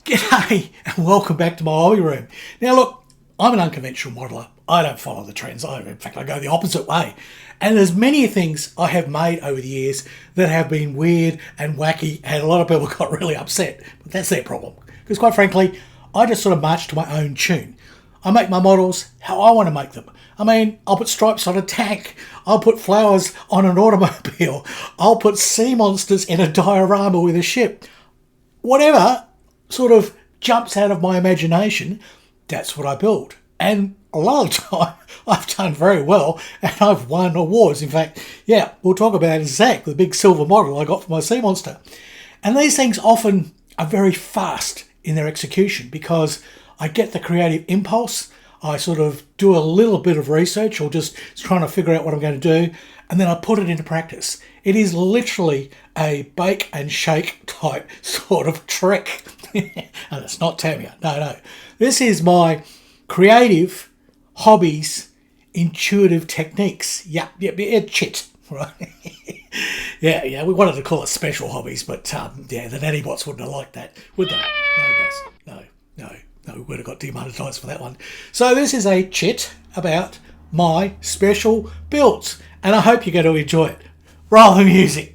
G'day and welcome back to my hobby room. Now look, I'm an unconventional modeller. I don't follow the trends. In fact, I go the opposite way. And there's many things I have made over the years that have been weird and wacky, and a lot of people got really upset. But that's their problem. Because quite frankly, I just sort of march to my own tune. I make my models how I want to make them. I mean, I'll put stripes on a tank. I'll put flowers on an automobile. I'll put sea monsters in a diorama with a ship. Whatever sort of jumps out of my imagination, that's what I build. And a lot of the time, I've done very well and I've won awards. In fact, yeah, we'll talk about Zach, the big silver model I got for my sea monster. And these things often are very fast in their execution because I get the creative impulse. I sort of do a little bit of research or just trying to figure out what I'm going to do, and then I put it into practice. It is literally a bake and shake type sort of trick. And it's not Tamiya. No. This is my creative hobbies, intuitive techniques. Yep, chit. Right? yeah, we wanted to call it special hobbies, but the nanny bots wouldn't have liked that, would they? No, Baz. No, we would have got demonetised for that one. So this is a chit about my special builds, and I hope you're going to enjoy it. Roll the music.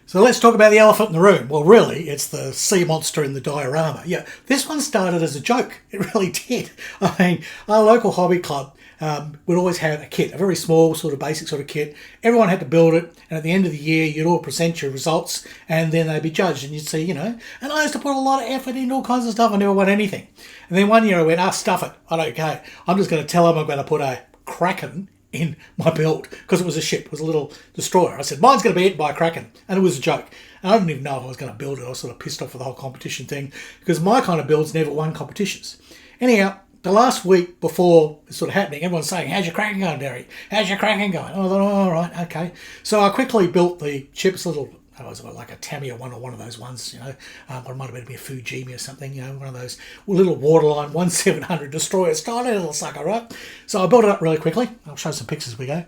So let's talk about the elephant in the room. Well, really, it's the sea monster in the diorama. Yeah, this one started as a joke. It really did. I mean, our local hobby club would always have a kit, a very small sort of basic sort of kit. Everyone had to build it, and at the end of the year, you'd all present your results, and then they'd be judged, and you'd see, and I used to put a lot of effort into all kinds of stuff. I never won anything. And then one year I went, stuff it. I don't care. I'm just going to tell them I'm going to put a kraken in my build, because it was a ship, it was a little destroyer. I said, mine's going to be eaten by a kraken, and it was a joke. And I didn't even know if I was going to build it. I was sort of pissed off with the whole competition thing, because my kind of builds never won competitions. Anyhow, the last week before it's sort of happening, everyone's saying, how's your kraken going, Derry? How's your kraken going? And I thought, all right, okay. So I quickly built the ship's little, was like a Tamiya one or one of those ones, or it might have been a Fujimi or something, one of those little waterline 1700 destroyers, tiny little sucker, right? So I built it up really quickly. I'll show some pictures as we go.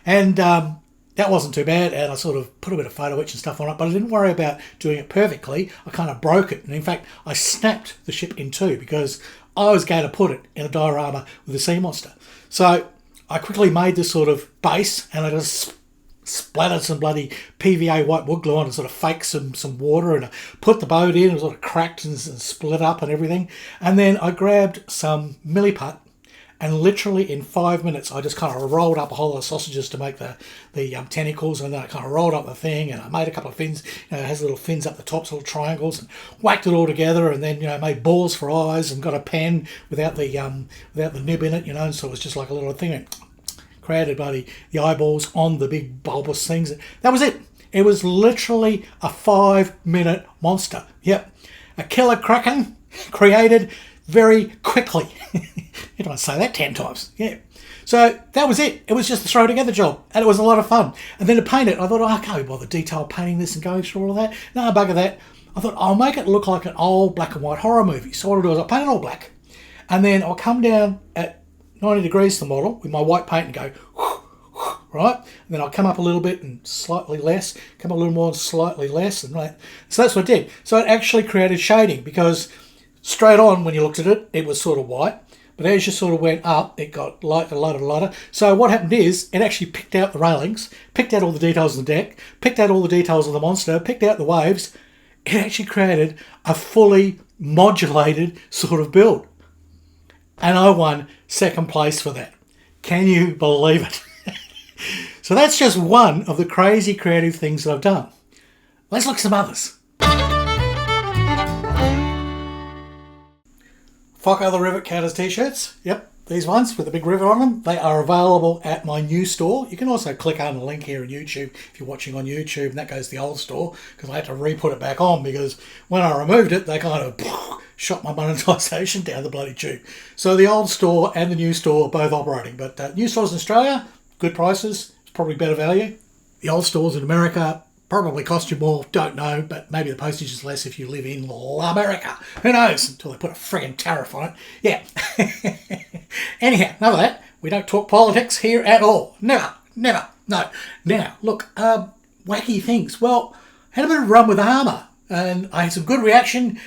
And that wasn't too bad, and I sort of put a bit of photo etch and stuff on it, but I didn't worry about doing it perfectly. I kind of broke it, and in fact, I snapped the ship in two because I was going to put it in a diorama with a sea monster. So I quickly made this sort of base, and I just splattered some bloody PVA white wood glue on and sort of faked some water, and I put the boat in. It was sort of cracked and split up and everything. And then I grabbed some milliput, and literally in 5 minutes I just kind of rolled up a whole lot of sausages to make the tentacles, and then I kind of rolled up the thing, and I made a couple of fins. It has little fins up the top, little triangles, and whacked it all together, and then made balls for eyes, and got a pen without the nib in it, and so it was just like a little thing. And created by the eyeballs on the big bulbous things. That was it. It was literally a 5-minute monster. Yep. A killer kraken created very quickly. You don't say that 10 times. Yeah. So that was it. It was just a throw together job, and it was a lot of fun. And then to paint it, I thought, I can't be bothered detail painting this and going through all of that. No, bugger that. I thought, I'll make it look like an old black and white horror movie. So what I'll do is I'll paint it all black, and then I'll come down at 90 degrees to the model with my white paint and go, right? And then I'll come up a little bit and slightly less, come up a little more and slightly less. And right. So that's what I did. So it actually created shading, because straight on when you looked at it, it was sort of white. But as you sort of went up, it got lighter. So what happened is it actually picked out the railings, picked out all the details of the deck, picked out all the details of the monster, picked out the waves. It actually created a fully modulated sort of build. And I won second place for that. Can you believe it? So that's just one of the crazy creative things that I've done. Let's look at some others. Foco the Rivet Counters t-shirts. Yep, these ones with the big rivet on them. They are available at my new store. You can also click on the link here on YouTube if you're watching on YouTube, and that goes to the old store, because I had to re-put it back on, because when I removed it, they kind of shot my monetisation down the bloody tube. So the old store and the new store are both operating, but new stores in Australia, good prices, it's probably better value. The old stores in America probably cost you more, don't know, but maybe the postage is less if you live in America. Who knows? Until they put a friggin' tariff on it. Yeah. Anyhow, enough of that. We don't talk politics here at all. Never. No. Now, look, wacky things. Well, had a bit of run with armour, and I had some good reaction,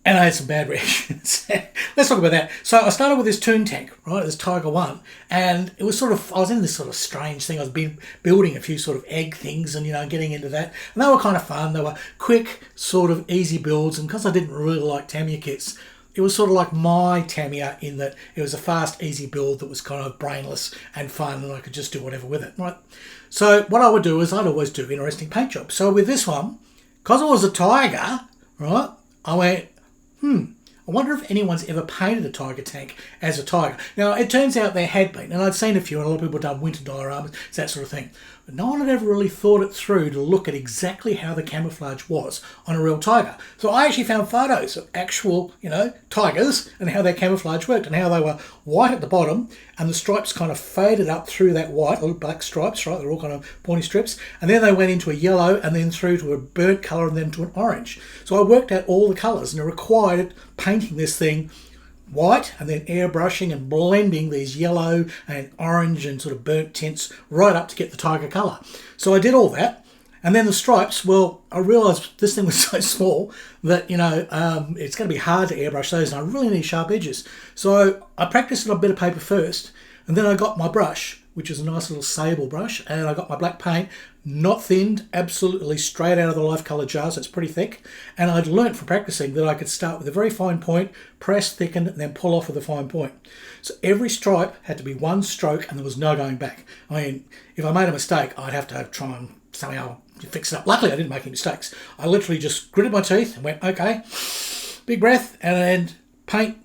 and I had some bad reactions. Let's talk about that. So I started with this toon tank, right, this Tiger 1, and it was sort of, I was in this sort of strange thing. I was building a few sort of egg things and, getting into that. And they were kind of fun. They were quick, sort of easy builds. And because I didn't really like Tamiya kits, it was sort of like my Tamiya in that it was a fast, easy build that was kind of brainless and fun, and I could just do whatever with it, right? So what I would do is I'd always do interesting paint jobs. So with this one, because it was a tiger, right, I went, I wonder if anyone's ever painted a tiger tank as a tiger. Now, it turns out there had been, and I'd seen a few, and a lot of people had done winter dioramas, that sort of thing. But no one had ever really thought it through to look at exactly how the camouflage was on a real tiger. So I actually found photos of actual, tigers and how their camouflage worked, and how they were white at the bottom, and the stripes kind of faded up through that white, little black stripes, right? They're all kind of pointy strips. And then they went into a yellow, and then through to a burnt colour, and then to an orange. So I worked out all the colours, and it required painting this thing white and then airbrushing and blending these yellow and orange and sort of burnt tints right up to get the tiger colour. So I did all that. And then the stripes, well, I realised this thing was so small that, it's going to be hard to airbrush those, and I really need sharp edges. So I practiced on a bit of paper first, and then I got my brush, which is a nice little sable brush, and I got my black paint, not thinned, absolutely straight out of the life colour jar, so it's pretty thick. And I'd learnt from practicing that I could start with a very fine point, press, thicken, and then pull off with a fine point. So every stripe had to be one stroke, and there was no going back. I mean, if I made a mistake, I'd have to try and somehow fix it up. Luckily, I didn't make any mistakes. I literally just gritted my teeth and went, okay, big breath, and then paint,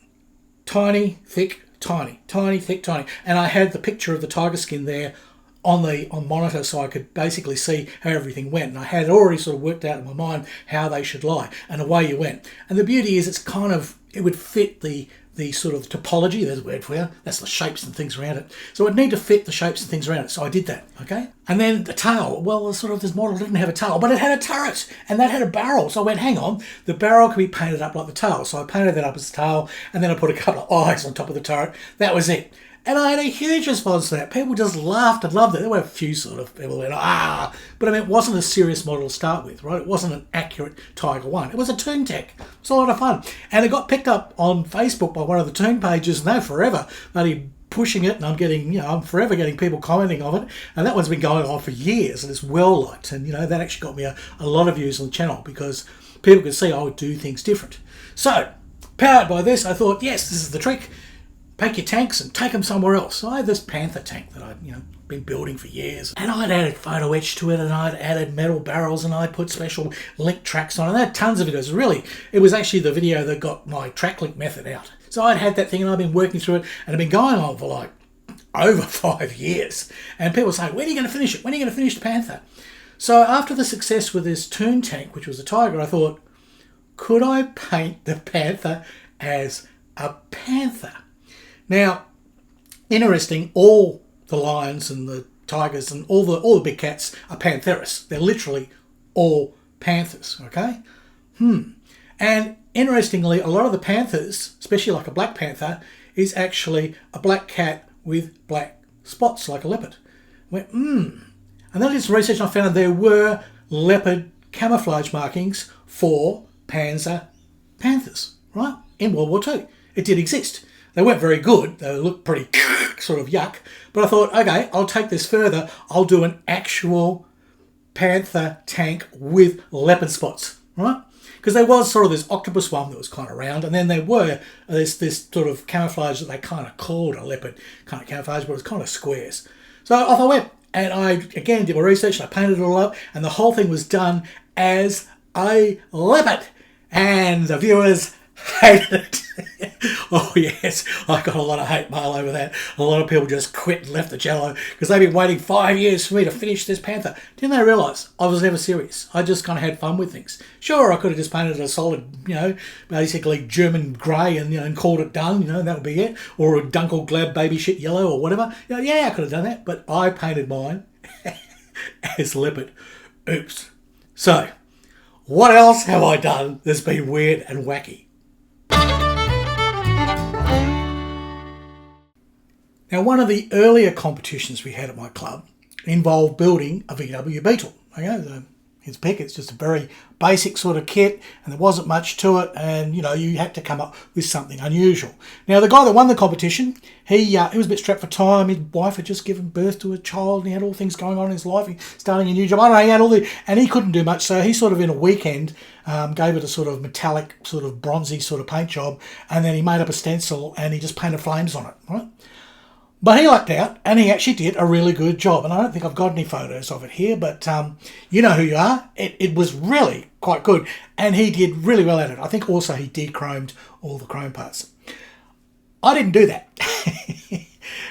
tiny, thick, tiny, tiny, thick, tiny. And I had the picture of the tiger skin there on monitor, so I could basically see how everything went. And I had already sort of worked out in my mind how they should lie, and away you went. And the beauty is it would fit the sort of topology, there's a word for you, that's the shapes and things around it. So I'd need to fit the shapes and things around it, so I did that, okay? And then the tail, well, this model didn't have a tail, but it had a turret, and that had a barrel. So I went, hang on, the barrel could be painted up like the tail. So I painted that up as the tail, and then I put a couple of eyes on top of the turret. That was it. And I had a huge response to that. People just laughed and loved it. There were a few sort of people who went, but I mean, it wasn't a serious model to start with, right? It wasn't an accurate Tiger 1. It was a toon tech. It was a lot of fun. And it got picked up on Facebook by one of the toon pages, and they're forever bloody pushing it, and I'm forever getting people commenting on it. And that one's been going on for years, and it's well liked. And, that actually got me a lot of views on the channel, because people could see I would do things different. So, powered by this, I thought, yes, this is the trick. Pack your tanks and take them somewhere else. So I had this Panther tank that I'd been building for years, and I'd added photo etch to it, and I'd added metal barrels, and I'd put special link tracks on it. I had tons of videos. Really, it was actually the video that got my track link method out. So I'd had that thing, and I'd been working through it, and it'd been going on for like over 5 years. And people say, when are you going to finish it? When are you going to finish the Panther? So after the success with this toon tank, which was a tiger, I thought, could I paint the Panther as a panther? Now, interesting, all the lions and the tigers and all the big cats are pantherous. They're literally all panthers, okay? And interestingly, a lot of the panthers, especially like a black panther, is actually a black cat with black spots like a leopard. And then I did some research, and I found there were leopard camouflage markings for panzer panthers, right? In World War II. It did exist. They weren't very good. They looked pretty sort of yuck. But I thought, okay, I'll take this further. I'll do an actual panther tank with leopard spots, right? Because there was sort of this octopus one that was kind of round, and then there were this sort of camouflage that they kind of called a leopard kind of camouflage, but it was kind of squares. So off I went, and I, again, did my research, and I painted it all up, and the whole thing was done as a leopard. And the viewers hated it. Oh yes, I got a lot of hate mail over that. A lot of people just quit and left the channel because they've been waiting 5 years for me to finish this Panther. Didn't they realise I was never serious? I just kind of had fun with things. Sure, I could have just painted a solid, basically German grey and called it done, that would be it. Or a Dunkel Glab baby shit yellow or whatever. Yeah, I could have done that, but I painted mine as leopard. Oops. So, what else have I done that's been weird and wacky? Now, one of the earlier competitions we had at my club involved building a VW Beetle. Okay, his pick, it's just a very basic sort of kit, and there wasn't much to it, and you had to come up with something unusual. Now, the guy that won the competition, he was a bit strapped for time. His wife had just given birth to a child, and he had all things going on in his life. He starting a new job. I don't know, he had and he couldn't do much, so he sort of in a weekend gave it a sort of metallic, sort of bronzy sort of paint job, and then he made up a stencil and he just painted flames on it, right? But he lucked out, and he actually did a really good job. And I don't think I've got any photos of it here, but you know who you are. It was really quite good, and he did really well at it. I think also he de-chromed all the chrome parts. I didn't do that.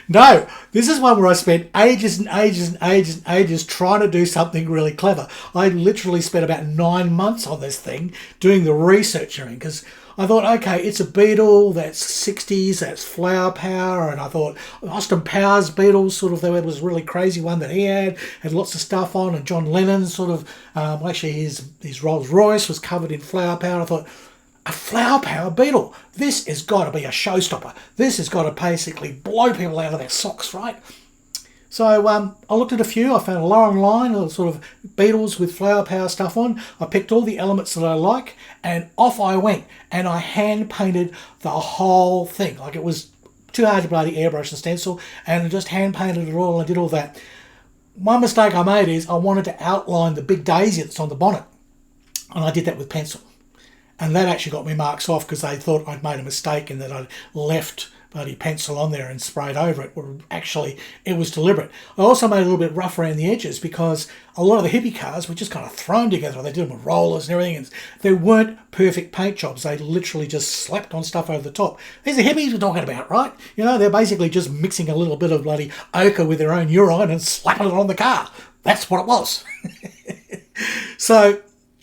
No, this is one where I spent ages and ages and ages and ages trying to do something really clever. I literally spent about 9 months on this thing doing the researching, because I thought, okay, it's a Beetle, that's 60s, that's flower power, and I thought Austin Powers Beetles, sort of, there was a really crazy one that he had lots of stuff on, and John Lennon sort of, actually his Rolls Royce was covered in flower power. I thought, a flower power Beetle, this has got to be a showstopper. This has got to basically blow people out of their socks, right? So I looked at a few. I found a long line of sort of Beetles with flower power stuff on. I picked all the elements that I like, and off I went. And I hand painted the whole thing. Like, it was too hard to bloody airbrush and stencil, and I just hand painted it all and I did all that. One mistake I made is I wanted to outline the big daisy that's on the bonnet, and I did that with pencil. And that actually got me marks off, because they thought I'd made a mistake and that I'd left bloody pencil on there and sprayed over it. Well, actually, it was deliberate. I also made a little bit rough around the edges, because a lot of the hippie cars were just kind of thrown together. They did them with rollers and everything, and they weren't perfect paint jobs. They literally just slapped on stuff over the top. These are hippies we're talking about, right? They're basically just mixing a little bit of bloody ochre with their own urine and slapping it on the car. That's what it was. So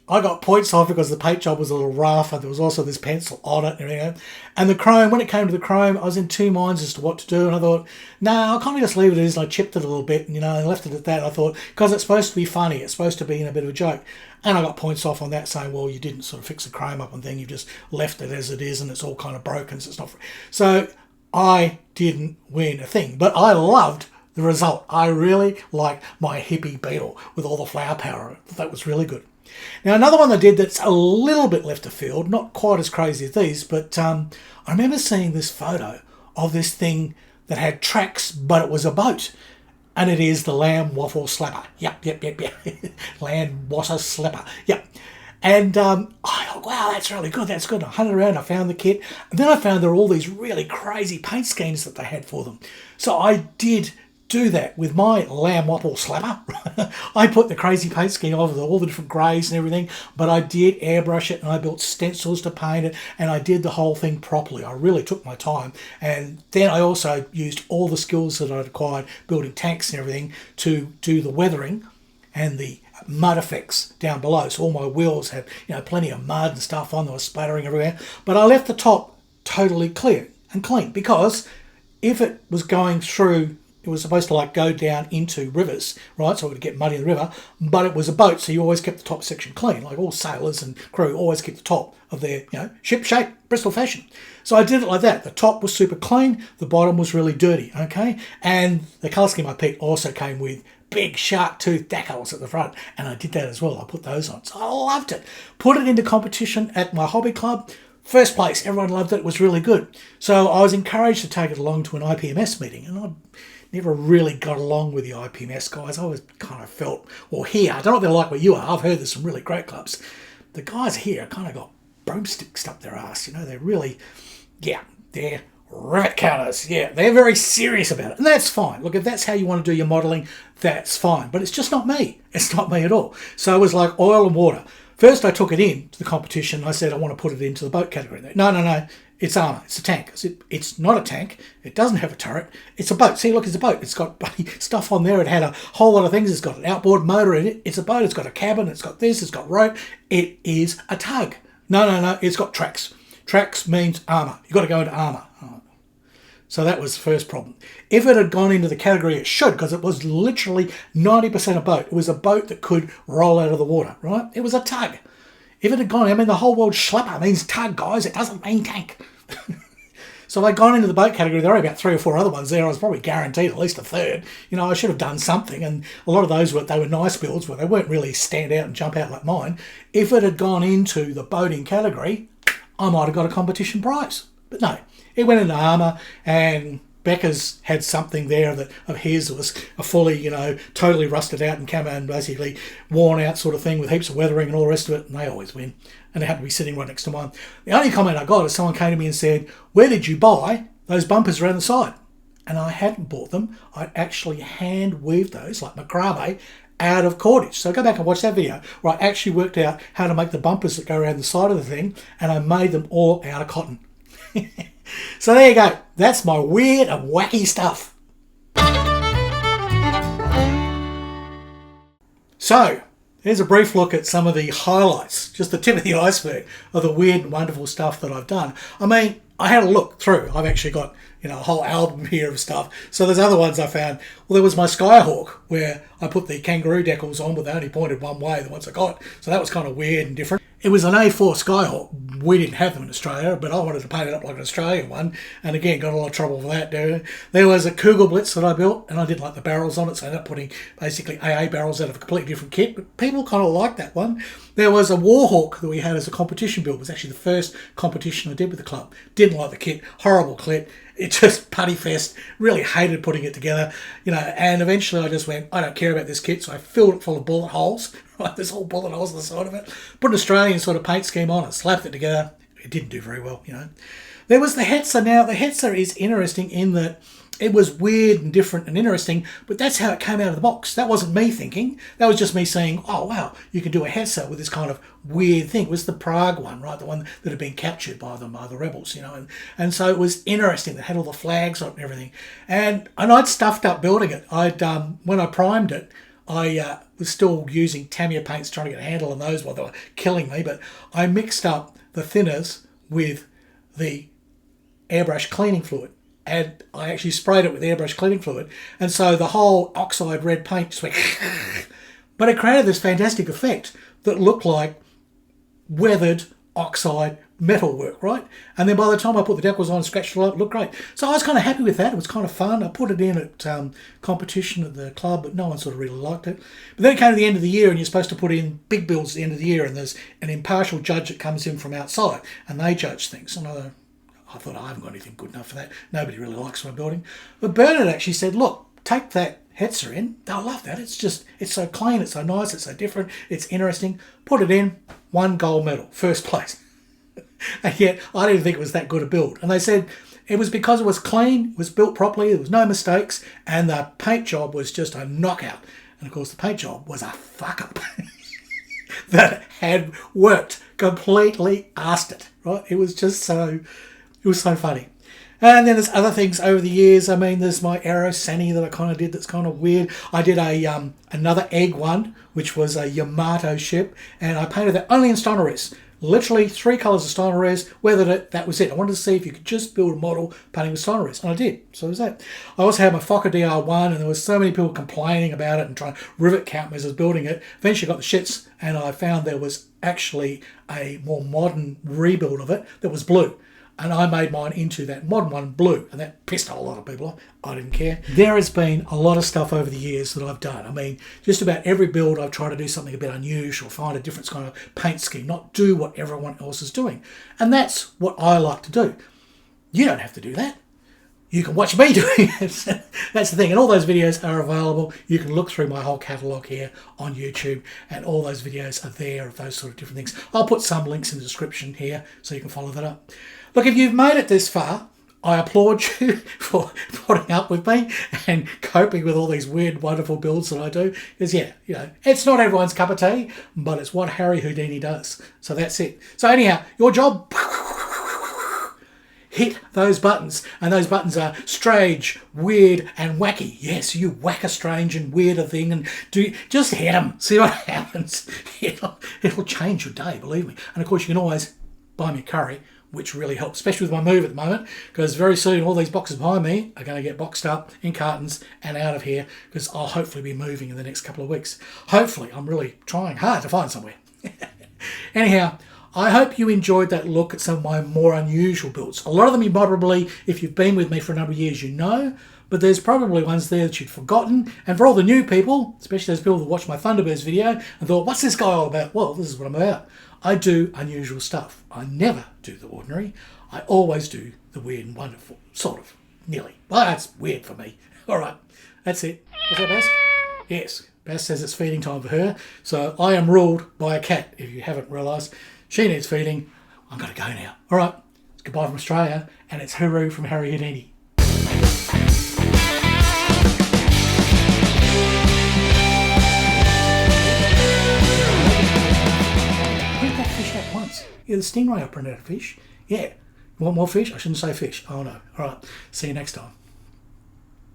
I got points off because the paint job was a little rough, and there was also this pencil on it and everything. And the chrome, when it came to the chrome, I was in two minds as to what to do, and I thought, no, I'll kind of just leave it as, and I chipped it a little bit, and I left it at that. I thought, because it's supposed to be funny, it's supposed to be a bit of a joke. And I got points off on that, saying, well, you didn't sort of fix the chrome up and thing, you just left it as it is, and it's all kind of broken, so it's not. So I didn't win a thing, but I loved the result. I really liked my hippie Beetle with all the flower power. That was really good. Now, another one I did that's a little bit left of field, not quite as crazy as these, but I remember seeing this photo of this thing that had tracks, but it was a boat. And it is the Lamb Waffle Slapper. Yep. Lamb Waffle Slapper. Yep. And I thought, wow, that's really good. That's good. I hunted around, I found the kit. And then I found there were all these really crazy paint schemes that they had for them. So I did do that with my Lamb Waffle Slapper. I put the crazy paint scheme over all the different greys and everything, but I did airbrush it, and I built stencils to paint it, and I did the whole thing properly. I really took my time. And then I also used all the skills that I'd acquired building tanks and everything to do the weathering and the mud effects down below. So all my wheels had plenty of mud and stuff on. They were splattering everywhere. But I left the top totally clear and clean, because if it was going through, it was supposed to go down into rivers, right? So it would get muddy in the river, but it was a boat, so you always kept the top section clean. Like all sailors and crew always keep the top of their, ship shape, Bristol fashion. So I did it like that. The top was super clean, the bottom was really dirty, okay? And the colour scheme I picked also came with big shark tooth decals at the front, and I did that as well. I put those on. So I loved it. Put it into competition at my hobby club. First place, everyone loved it. It was really good. So I was encouraged to take it along to an IPMS meeting, and I never really got along with the IPMS guys. I always kind of felt, or here, I don't know if they're like where you are. I've heard there's some really great clubs. The guys here kind of got broomsticks up their ass. They're really, they're rivet counters. They're very serious about it. And that's fine. Look, if that's how you want to do your modelling, that's fine. But it's just not me. It's not me at all. So it was like oil and water. First, I took it in to the competition. I said, I want to put it into the boat category. No. It's armour. It's a tank. I said, it's not a tank. It doesn't have a turret. It's a boat. See, look, it's a boat. It's got bloody stuff on there. It had a whole lot of things. It's got an outboard motor in it. It's a boat. It's got a cabin. It's got this. It's got rope. It is a tug. No. It's got tracks. Tracks means armour. You've got to go into armour. So that was the first problem. If it had gone into the category it should, because it was literally 90% a boat. It was a boat that could roll out of the water, right? It was a tug. If it had gone, the whole word schlepper means tug, guys. It doesn't mean tank. So if I'd gone into the boat category, there were about 3 or 4 other ones there. I was probably guaranteed at least a third. You know, I should have done something. And a lot of those they were nice builds, but they weren't really stand out and jump out like mine. If it had gone into the boating category, I might have got a competition prize. But no, it went into armour, and Becca's had something there of his that was a fully, you know, totally rusted out and camo and basically worn out sort of thing with heaps of weathering and all the rest of it, and they always win. And they happened to be sitting right next to mine. The only comment I got is someone came to me and said, "Where did you buy those bumpers around the side?" And I hadn't bought them. I'd actually hand weaved those, like macrame, out of cordage. So go back and watch that video where I actually worked out how to make the bumpers that go around the side of the thing, and I made them all out of cotton. So there you go. That's my weird and wacky stuff. So here's a brief look at some of the highlights, just the tip of the iceberg of the weird and wonderful stuff that I've done. I mean, I had a look through. I've actually got, you know, a whole album here of stuff. So there's other ones I found. Well, there was my Skyhawk, where I put the kangaroo decals on, but they only pointed one way, the ones I got. So that was kind of weird and different. It was an A4 Skyhawk. We didn't have them in Australia, but I wanted to paint it up like an Australian one. And again, got a lot of trouble for that. There was a Kugelblitz that I built, and I didn't like the barrels on it, so I ended up putting basically AA barrels out of a completely different kit. But people kind of liked that one. There was a Warhawk that we had as a competition build. It was actually the first competition I did with the club. Didn't like the kit. Horrible kit. It just putty fest. Really hated putting it together, you know. And eventually I just went, I don't care about this kit, so I filled it full of bullet holes. Right, there's all bullet holes on the side of it. Put an Australian sort of paint scheme on it, slapped it together. It didn't do very well, you know. There was the Hetzer. Now the Hetzer is interesting in that it was weird and different and interesting, but that's how it came out of the box. That wasn't me thinking. That was just me saying, oh, wow, you can do a Hetzer with this kind of weird thing. It was the Prague one, right? The one that had been captured by the rebels, you know. And so it was interesting. They had all the flags on it and everything. And I'd stuffed up building it. When I primed it, I was still using Tamiya paints trying to get a handle on those while they were killing me, but I mixed up the thinners with the airbrush cleaning fluid. And I actually sprayed it with airbrush cleaning fluid. And so the whole oxide red paint just went but it created this fantastic effect that looked like weathered oxide metal work, right? And then by the time I put the decals on and scratched it up, it looked great. So I was kind of happy with that. It was kind of fun. I put it in at competition at the club, but no one sort of really liked it. But then it came to the end of the year, and you're supposed to put in big builds at the end of the year, and there's an impartial judge that comes in from outside, and they judge things. And I thought, I haven't got anything good enough for that. Nobody really likes my building. But Bernard actually said, look, take that Hetzer in. They'll love that. It's so clean, it's so nice, it's so different, it's interesting. Put it in, 1 gold medal, first place. And yet, I didn't think it was that good a build. And they said it was because it was clean, it was built properly, there was no mistakes, and the paint job was just a knockout. And of course, the paint job was a fuck-up that had worked, completely arsed it, right? It was so funny. And then there's other things over the years. I mean, there's my Aero Sani that I kind of did that's kind of weird. I did another egg one, which was a Yamato ship, and I painted that only in Steinerese. Literally 3 colours of Steinerese, weathered it, that was it. I wanted to see if you could just build a model painting with Steinerese, and I did. So it was that. I also had my Fokker DR1, and there was so many people complaining about it and trying to rivet count me as I was building it. Eventually I got the shits, and I found there was actually a more modern rebuild of it that was blue. And I made mine into that modern one blue, and that pissed a whole lot of people off. I didn't care. There has been a lot of stuff over the years that I've done. I mean, just about every build I've tried to do something a bit unusual, find a different kind of paint scheme, not do what everyone else is doing. And that's what I like to do. You don't have to do that. You can watch me doing it. That's the thing. And all those videos are available. You can look through my whole catalogue here on YouTube, and all those videos are there of those sort of different things. I'll put some links in the description here so you can follow that up. Look, if you've made it this far, I applaud you for putting up with me and coping with all these weird, wonderful builds that I do. Because, yeah, you know, it's not everyone's cup of tea, but it's what Harry Houdini does. So that's it. So anyhow, your job, hit those buttons. And those buttons are strange, weird, and wacky. Yes, you whack a strange and weird a thing and just hit them. See what happens. It'll change your day, believe me. And, of course, you can always buy me a curry, which really helps, especially with my move at the moment, because very soon all these boxes behind me are going to get boxed up in cartons and out of here, because I'll hopefully be moving in the next couple of weeks. Hopefully. I'm really trying hard to find somewhere. Anyhow, I hope you enjoyed that look at some of my more unusual builds. A lot of them you probably, if you've been with me for a number of years, you know, but there's probably ones there that you'd forgotten. And for all the new people, especially those people that watched my Thunderbirds video and thought, what's this guy all about? Well, this is what I'm about. I do unusual stuff. I never do the ordinary. I always do the weird and wonderful, sort of, nearly. Well, that's weird for me. All right, that's it. Was that Bass? Yes, Bass says it's feeding time for her. So I am ruled by a cat, if you haven't realised. She needs feeding. I'm going to go now. All right, it's goodbye from Australia, and it's hooroo from Harry Houdini. Yeah, the stingray I printed out a fish. Yeah. You want more fish? I shouldn't say fish. Oh no. All right. See you next time.